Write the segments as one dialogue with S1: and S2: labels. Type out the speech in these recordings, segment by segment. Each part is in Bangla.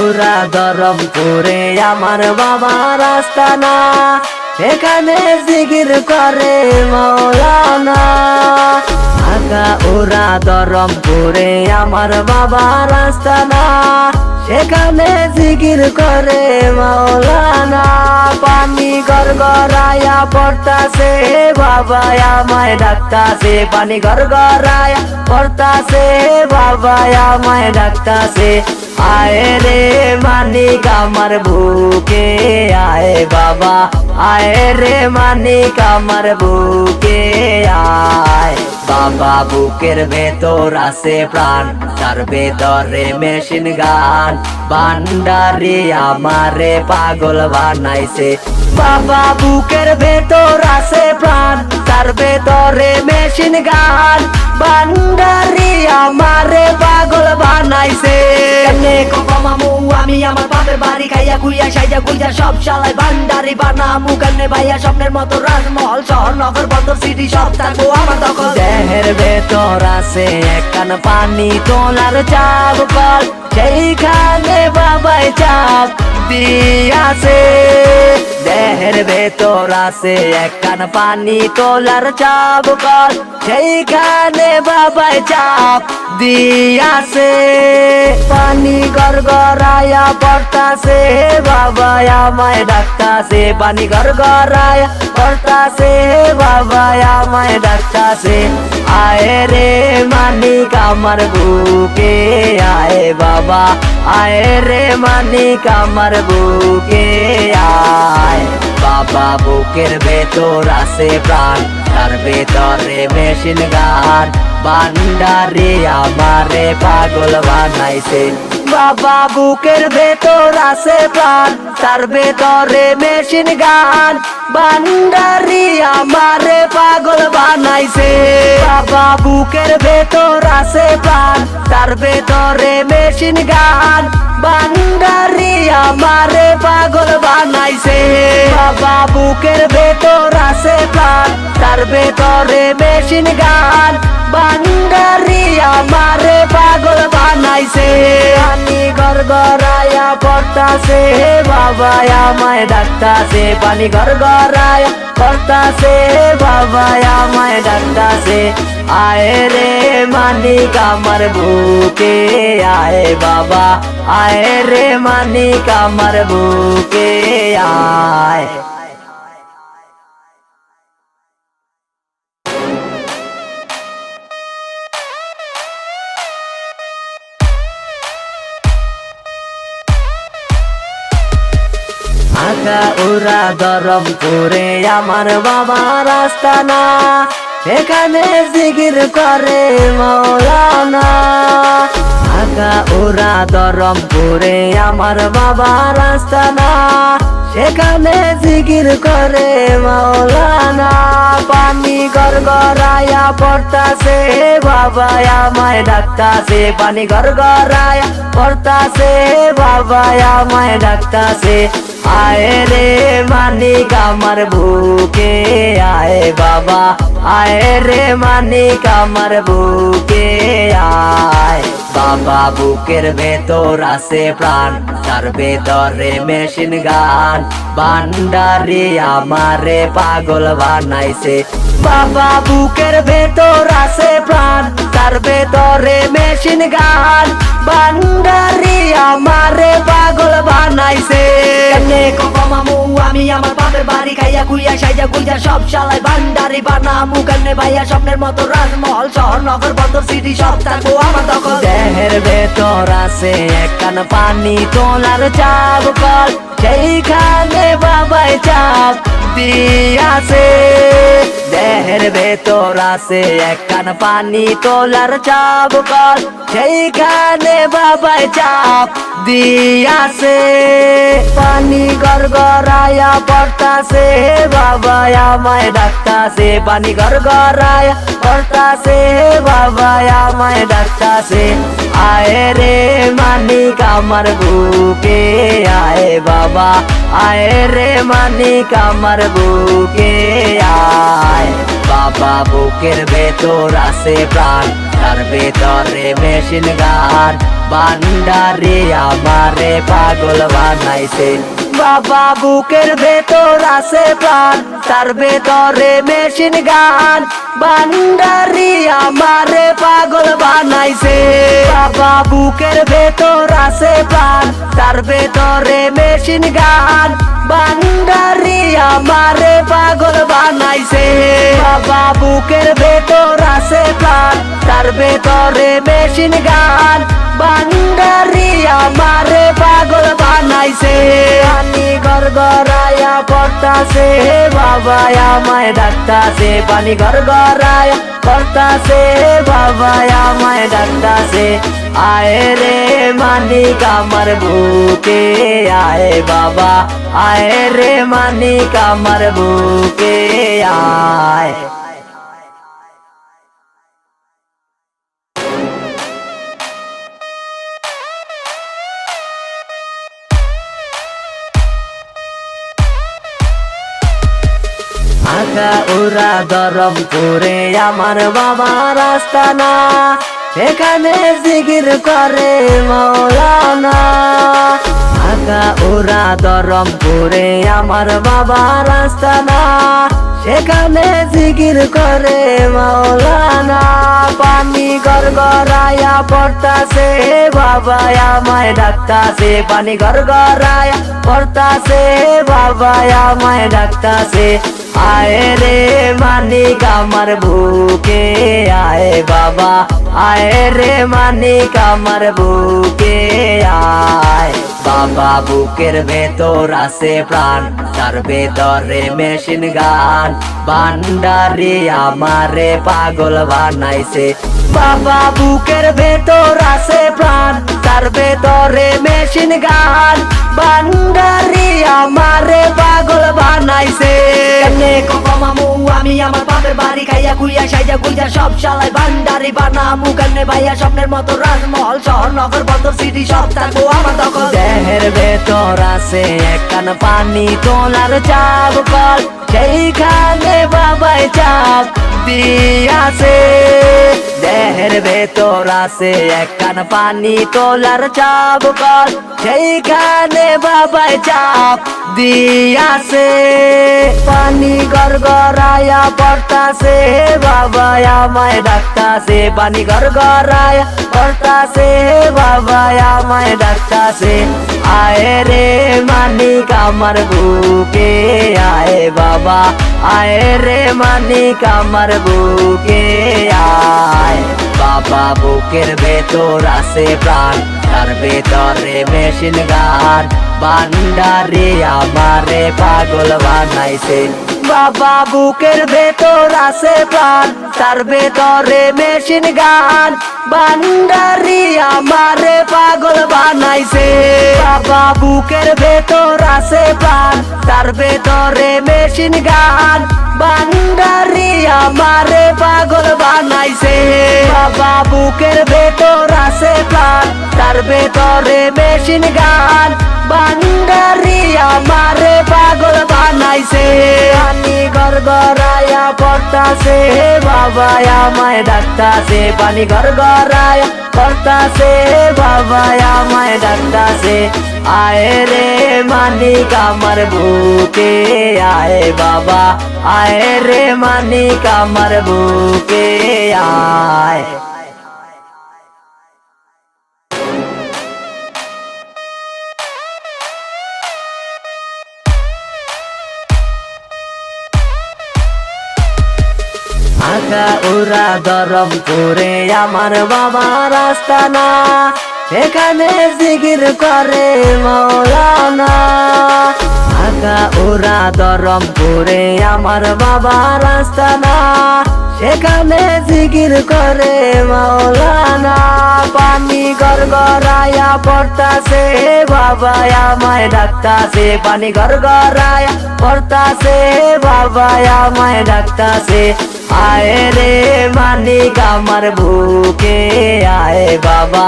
S1: ওরা ধরমপুরে আমার বাবার আস্তানা, এখানে জিকির করে মৌলানা। ওরা ধরমপুরে আমার বাবার আস্তানা, সেখানে জিকির করে মৌলানা। পানি গড়গড়ায়া পড়তাছে, বাবা আমায় ডাকতাছে। পানি গড়গড়ায়া পড়তাছে, বাবা আমায় ডাকতাছে। আয় রে মানিক আমার বুকে আয় বাবা, আয় রে মানিক আমার বুকে আয়। বাবা বুকের ভেতর আছে প্রাণ, তার ভেতরে মেশিন গান। ভান্ডারি আমারে পাগল বানাইছে। বাবা বুকের ভেতর আছে প্রাণ, তার ভেতরে মেশিন গান। ভান্ডারি আমারে পাগল বানাইছে। মামু আমি আমার বাপের বাড়ি খাইয়া খুইয়া সাইয়া গুইয়া সব শালায় ভান্ডারি বানামু। কেনে ভাইয়া স্বপ্নের মতো রাজমহল শহর নগর বন্দর সিটি সব থাকবো আমার দখল। দেহের ভেতর আছে একখান পানি তোলার চাপ কল, সেইখানে বাবাই চাপ দিয়াছে। দেহের ভেতর আছে একখান পানি তোলার চাপ কল, সেইখানে বাবাই চাপ দিয়াছে। পানি গড়গড়ায়া পড়তাছে, বাবা আমায় ডাকতাছে। পানি গড়গড়ায়া পড়তাছে, বাবা আমায় ডাকতাছে। আয় রে মানিক আমার বুকে আয় বাবা, আয় রে মানিক আমার বুকে আয়। বাবা বুকের ভেতর আছে প্রাণ, তার ভেতরে মেশিন গান। ভান্ডারি আমারে পাগল বানাইছে। বাবা বুকের ভেতর আছে প্রাণ, তার ভেতরে মেশিন গান। ভান্ডারি আমারে পাগল বানাইছে। বাবা বুকের ভেতর আছে প্রাণ, তার ভেতরে মেশিন গান। ভান্ডারি আমারে পাগল বানাইছে। বাবা বুকের ভেতর আছে প্রাণ, তার ভেতরে মেশিন গান। ভান্ডারি আমারে পাগল বানাইছে। পানি গড়গড়ায়া পড়তাছে, বাবা আমায় ডাকতাছে। পানি গড়গড়ায়া পড়তাছে, বাবা আমায় ডাকতাছে। আয় রে মানিক আমার বুকে আয় বাবা, আয় রে মানিক আমার বুকে আয়। ওরা ধরমপুরে আমার বাবার আস্তানা, এখানে জিকির করে মৌলানা। ওরা ধরমপুরে আমার বাবার আস্তানা, সেখানে জিকির করে মৌলানা। পানি গড়গড়ায়া পড়তাছে, বাবা আমায় ডাকতাছে। পানি গড়গড়ায়া পড়তাছে, বাবা আমায় ডাকতাছে। আয় রে মানিক আমার বুকে আয় বাবা, আয় রে মানিক আমার বুকে আয়। বাবা বুকের ভেতর আছে প্রাণ, তার ভেতরে মেশিন গান। ভান্ডারি আমারে পাগল বানাইছে। বাবা বুকের ভেতর আছে প্রাণ, তার ভেতরে মেশিন গান। ভান্ডারি আমারে পাগল বানাইছে। মামু আমি আমার বাপের বাড়ি খাইয়া খুইয়া সাইয়া গুইয়া সব শালায় ভান্ডারি বানামু। কেনে ভাইয়া স্বপ্নের মতো রাজমহল শহর নগর বন্দর সিটি সব থাকবো আমার দখল। দেহের ভেতর আছে একখান পানি তোলার চাপ কল, সেইখানে বাবাই চাপ দিয়াছে। দেহের ভেতর আছে একখান পানি তোলার চাপ কল, সেইখানে বাবাই চাপ দিয়াছে। পানি গড়গড়ায়া পড়তাছে, বাবা আমায় ডাকতাছে। পানি গড়গড়ায়া পড়তাছে, বাবা আমায় ডাকতাছে। আয় রে মানিক আমার বুকে আয় বাবা, আয় রে মানিক আমার বুকে আয়। বাবা বুকের ভেতর আছে প্রাণ, তার ভেতরে মেশিন গান। ভান্ডারি আমারে পাগল বানাইছে। বাবা বুকের ভেতর আছে প্রাণ, তার ভেতরে মেশিন গান, ভান্ডারি আমারে পাগল বানাইছে। বাবা বুকের ভেতর আছে প্রাণ, তার ভেতরে মেশিন গান, ভান্ডারি আমারে পাগল বানাইছে। বাবা বুকের ভেতর আছে প্রাণ, তার ভেতরে মেশিন গান, ভান্ডারি আমারে পাগল বানাইছে। পানি গড়গড়ায়া পড়তাছে, বাবা আমায় ডাকতাছে। পানি গড়গড়ায়া পড়তাছে, বাবা আমায় ডাকতাছে। আয় রে মানিক আমার বুকে আয় বাবা, আয় রে মানিক আমার বুকে আয়। আঁকা উড়া ধরমপুরে আমার বাবার আস্তানা, এখানে জিকির করে মৌলানা। আঁকা উড়া ধরমপুরে আমার বাবার আস্তানা, সেখানে জিকির করে মৌলানা। পানি গড়গড়ায়া পড়তাছে, বাবা আমায় ডাকতাছে। পানি গড়গড়ায়া পড়তাছে, বাবা আমায় ডাকতাছে। আয় রে মানিক আমার বুকে আয় বাবা, আয় রে মানিক আমার বুকে আয়। বাবা বুকের ভেতর আছে প্রাণ, তার ভেতরে মেশিন গান, ভান্ডারি আমারে পাগল বানাইছে। বাবা বুকের ভেতর আছে প্রাণ, তার ভেতরে মেশিন গান, ভান্ডারি আমারে পাগল বানাইছে। মামু আমি আমার বাপের বাড়ি খাইয়া খুইয়া সাইজা গুইজা সব শালাই ভান্ডারি বানামু। কেমনে ভাইয়া স্বপ্নের মতো রাজমহল শহর নগর বন্দর সিটি সব থাকবো আমার দখল। দেহের ভেতর আছে একখান পানি তোলার চাপ কল, সেইখানে বাবাই চাপ দিয়াছে। দেহের ভেতর আছে একখান পানি তোলার চাপ কল, সেইখানে বাবাই চাপ দিয়াছে। পানি গড়গড়ায়া পড়তাছে, বাবা আমায় ডাকতাছে। পানি গড়গড়ায়া পড়তাছে, বাবা আমায় ডাকতাছে। আয় রে মানিক আমার বুকে আয় বাবা, আয় রে মানিক আমার বুকে আয়। বাবা বুকের ভেতর আছে প্রাণ, তার ভেতরে মেশিন গান, ভান্ডারি আমারে পাগল বানাইছে। বাবা বুকের ভেতর আছে প্রাণ, তার ভেতরে মেশিন গান, ভান্ডারি আমারে পাগল বানাইছে। বাবা বুকের ভেতর আছে প্রাণ, তার ভেতরে মেশিন গান, ভান্ডারি আমারে পাগল বানাইছে। বাবা বুকের ভেতর আছে প্রাণ, তার ভেতরে মেশিন গান, ভান্ডারি আমারে পাগল বানাইছে। পানি গড়গড়ায়া পড়তাছে, বাবা আমায় ডাকতাছে। পানি গড়গড়ায়া পড়তাছে, বাবা আমায় ডাকতাছে। আয় রে মানিক আমার বুকে আয় বাবা, আয় রে মানিক আমার বুকে আয়। আঁকা উড়া ধরমপুরে আমার বাবার আস্তানা, এখানে জিকির করে মৌলানা। আঁকা উড়া ধরমপুরে আমার বাবার আস্তানা, সেখানে জিকির করে মৌলানা। পানি গড়গড়ায়া পড়তাছে, বাবা আমায় ডাকতাছে। পানি গড়গড়ায়া পড়তাছে, বাবা আমায় ডাকতাছে। আয় রে মানিক আমার বুকে আয় বাবা,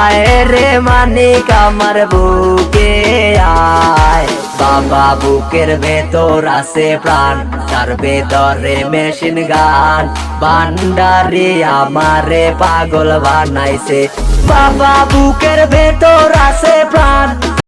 S1: আয় রে মানিক আমার বুকে আয়। বাবা বুকের ভেতর আছে প্রাণ, তার ভেতরে মেশিন গান, ভান্ডারি আমারে পাগল বানাইছে। বাবা বুকের ভেতর আছে প্রাণ